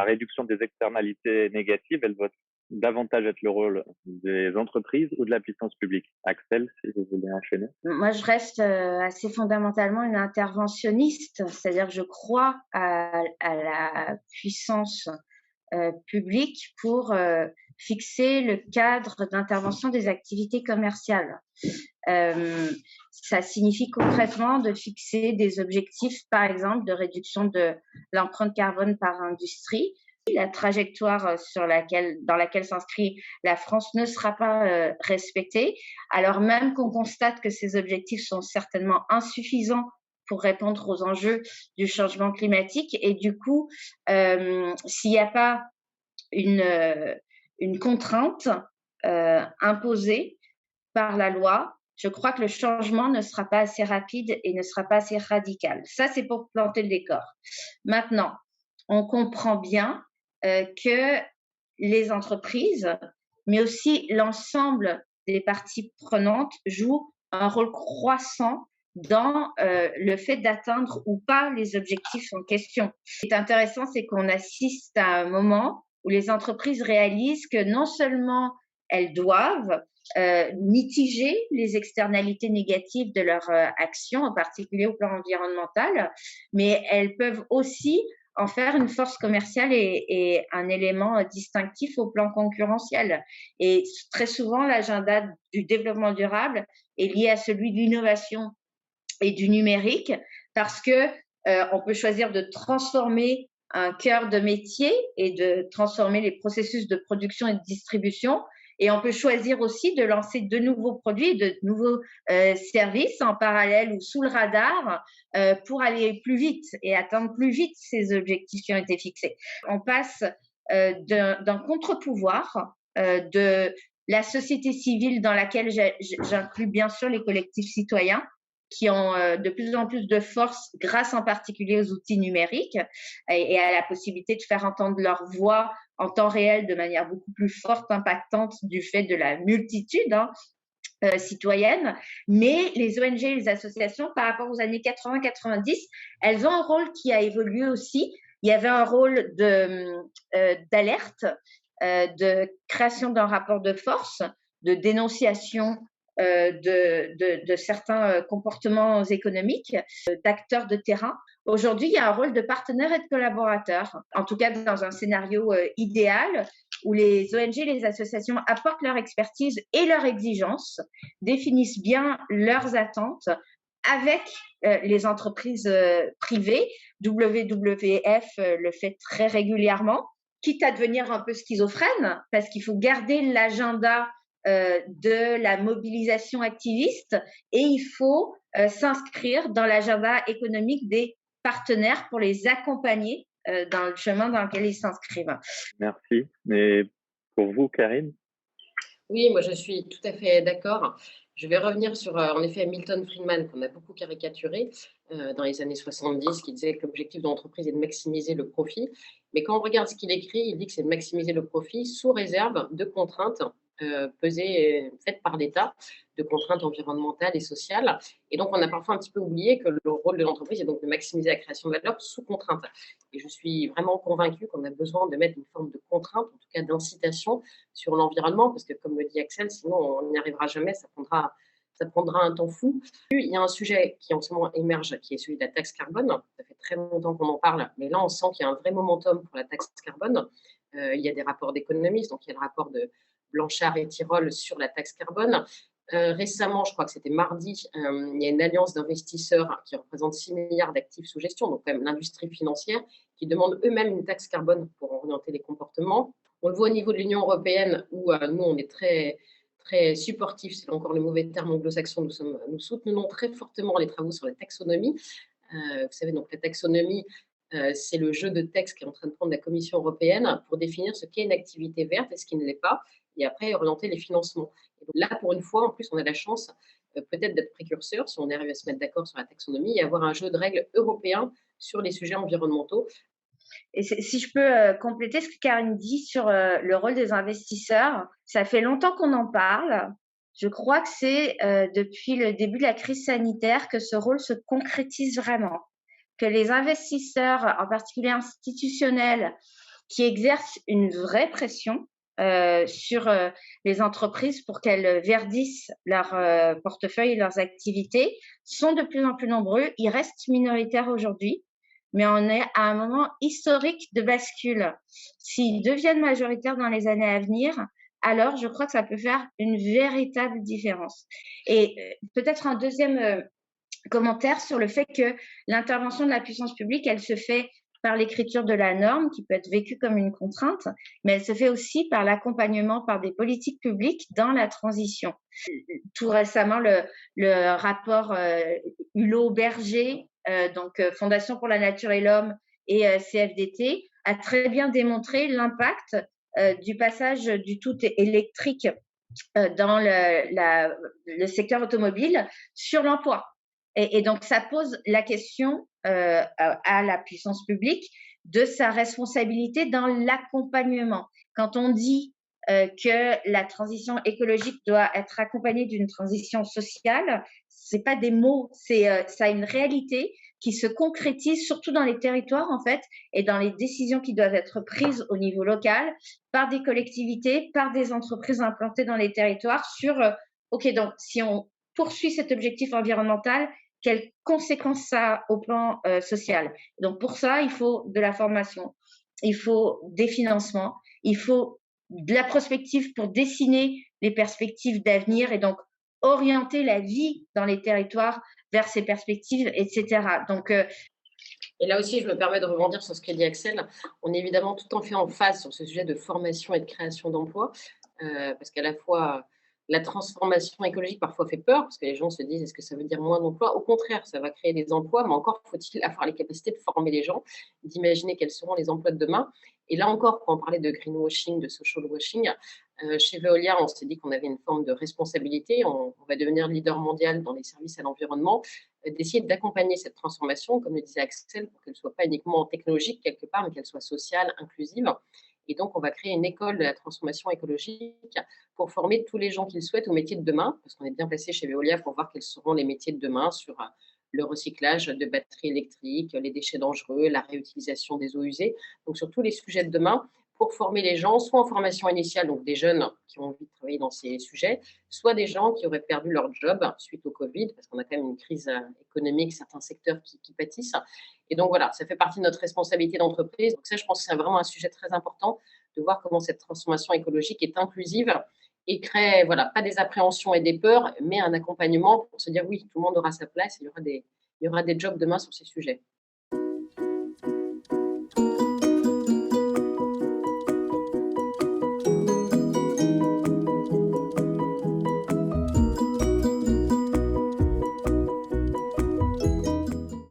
la réduction des externalités négatives, elle va davantage être le rôle des entreprises ou de la puissance publique? Axel, si vous voulez enchaîner. Moi, je reste assez fondamentalement une interventionniste, c'est-à-dire que je crois à la puissance publique pour fixer le cadre d'intervention des activités commerciales. Ça signifie concrètement de fixer des objectifs, par exemple, de réduction de l'empreinte carbone par industrie. La trajectoire dans laquelle s'inscrit la France ne sera pas respectée, alors même qu'on constate que ces objectifs sont certainement insuffisants pour répondre aux enjeux du changement climatique. Et du coup, s'il n'y a pas une contrainte imposée par la loi, je crois que le changement ne sera pas assez rapide et ne sera pas assez radical. Ça, c'est pour planter le décor. Maintenant, on comprend bien que les entreprises, mais aussi l'ensemble des parties prenantes jouent un rôle croissant dans le fait d'atteindre ou pas les objectifs en question. Ce qui est intéressant, c'est qu'on assiste à un moment où les entreprises réalisent que non seulement elles doivent mitiger les externalités négatives de leur action, en particulier au plan environnemental, mais elles peuvent aussi en faire une force commerciale et un élément distinctif au plan concurrentiel. Et très souvent, l'agenda du développement durable est lié à celui de l'innovation et du numérique, parce que on peut choisir de transformer un cœur de métier et de transformer les processus de production et de distribution. Et on peut choisir aussi de lancer de nouveaux produits, de nouveaux services en parallèle ou sous le radar pour aller plus vite et atteindre plus vite ces objectifs qui ont été fixés. On passe d'un contre-pouvoir de la société civile dans laquelle j'inclus bien sûr les collectifs citoyens qui ont de plus en plus de force grâce en particulier aux outils numériques et à la possibilité de faire entendre leur voix en temps réel de manière beaucoup plus forte, impactante du fait de la multitude citoyenne. Mais les ONG et les associations, par rapport aux années 80-90, elles ont un rôle qui a évolué aussi. Il y avait un rôle d'alerte, de création d'un rapport de force, de dénonciation de certains comportements économiques, d'acteurs de terrain. Aujourd'hui, il y a un rôle de partenaire et de collaborateur, en tout cas dans un scénario idéal où les ONG et les associations apportent leur expertise et leurs exigences, définissent bien leurs attentes avec les entreprises privées. WWF le fait très régulièrement, quitte à devenir un peu schizophrène, parce qu'il faut garder l'agenda de la mobilisation activiste et il faut s'inscrire dans l'agenda économique des partenaires pour les accompagner dans le chemin dans lequel ils s'inscrivent. Merci. Mais pour vous, Karine? Oui, moi je suis tout à fait d'accord. Je vais revenir sur, en effet, Milton Friedman, qu'on a beaucoup caricaturé dans les années 70, qui disait que l'objectif de l'entreprise est de maximiser le profit. Mais quand on regarde ce qu'il écrit, il dit que c'est de maximiser le profit sous réserve de contraintes faites par l'État, de contraintes environnementales et sociales. Et donc, on a parfois un petit peu oublié que le rôle de l'entreprise est donc de maximiser la création de valeur sous contrainte. Et je suis vraiment convaincue qu'on a besoin de mettre une forme de contrainte, en tout cas d'incitation sur l'environnement, parce que comme le dit Axel, sinon on n'y arrivera jamais, ça prendra un temps fou. Il y a un sujet qui en ce moment émerge, qui est celui de la taxe carbone. Ça fait très longtemps qu'on en parle, mais là on sent qu'il y a un vrai momentum pour la taxe carbone. Il y a des rapports d'économistes, donc il y a le rapport de Blanchard et Tirole sur la taxe carbone. Récemment, je crois que c'était mardi, il y a une alliance d'investisseurs qui représente 6 milliards d'actifs sous gestion, donc quand même l'industrie financière, qui demande eux-mêmes une taxe carbone pour orienter les comportements. On le voit au niveau de l'Union européenne, où nous, on est très, très supportifs, c'est encore le mauvais terme anglo-saxon, nous soutenons très fortement les travaux sur la taxonomie. Vous savez, donc la taxonomie, c'est le jeu de texte qu'est en train de prendre la Commission européenne pour définir ce qu'est une activité verte et ce qui ne l'est pas, et après orienter les financements. Et donc là, pour une fois, en plus, on a la chance peut-être d'être précurseur, si on arrive à se mettre d'accord sur la taxonomie, et avoir un jeu de règles européen sur les sujets environnementaux. Et si je peux compléter ce que Karine dit sur le rôle des investisseurs, ça fait longtemps qu'on en parle. Je crois que c'est depuis le début de la crise sanitaire que ce rôle se concrétise vraiment, que les investisseurs, en particulier institutionnels, qui exerce une vraie pression sur les entreprises pour qu'elles verdissent leur portefeuille et leurs activités sont de plus en plus nombreux. Ils restent minoritaires aujourd'hui, mais on est à un moment historique de bascule. S'ils deviennent majoritaires dans les années à venir, alors je crois que ça peut faire une véritable différence. Et peut-être un deuxième commentaire sur le fait que l'intervention de la puissance publique, elle se fait par l'écriture de la norme, qui peut être vécue comme une contrainte, mais elle se fait aussi par l'accompagnement par des politiques publiques dans la transition. Tout récemment, le rapport Hulot-Berger, Fondation pour la Nature et l'Homme et CFDT, a très bien démontré l'impact du passage du tout électrique dans le secteur automobile sur l'emploi. Et donc, ça pose la question à la puissance publique de sa responsabilité dans l'accompagnement. Quand on dit que la transition écologique doit être accompagnée d'une transition sociale, c'est pas des mots, ça a une réalité qui se concrétise surtout dans les territoires en fait et dans les décisions qui doivent être prises au niveau local par des collectivités, par des entreprises implantées dans les territoires sur ok, donc si on poursuit cet objectif environnemental, quelles conséquences ça a au plan social. Donc pour ça, il faut de la formation, il faut des financements, il faut de la prospective pour dessiner les perspectives d'avenir et donc orienter la vie dans les territoires vers ces perspectives, etc. Donc, et là aussi, je me permets de rebondir sur ce qu'a dit Axel. On est évidemment tout en fait en phase sur ce sujet de formation et de création d'emplois, parce qu'à la fois, la transformation écologique parfois fait peur, parce que les gens se disent, est-ce que ça veut dire moins d'emplois? Au contraire, ça va créer des emplois, mais encore faut-il avoir les capacités de former les gens, d'imaginer quels seront les emplois de demain. Et là encore, quand on parlait de greenwashing, de social washing, chez Veolia, on s'est dit qu'on avait une forme de responsabilité, on va devenir leader mondial dans les services à l'environnement, d'essayer d'accompagner cette transformation, comme le disait Axel, pour qu'elle ne soit pas uniquement technologique quelque part, mais qu'elle soit sociale, inclusive. Et donc, on va créer une école de la transformation écologique pour former tous les gens qui le souhaitent au métier de demain, parce qu'on est bien placé chez Veolia pour voir quels seront les métiers de demain sur le recyclage de batteries électriques, les déchets dangereux, la réutilisation des eaux usées. Donc, sur tous les sujets de demain, pour former les gens, soit en formation initiale, donc des jeunes qui ont envie de travailler dans ces sujets, soit des gens qui auraient perdu leur job suite au Covid, parce qu'on a quand même une crise économique, certains secteurs qui pâtissent. Et donc voilà, ça fait partie de notre responsabilité d'entreprise. Donc ça, je pense que c'est vraiment un sujet très important de voir comment cette transformation écologique est inclusive et crée, voilà, pas des appréhensions et des peurs, mais un accompagnement pour se dire oui, tout le monde aura sa place, il y aura des jobs demain sur ces sujets.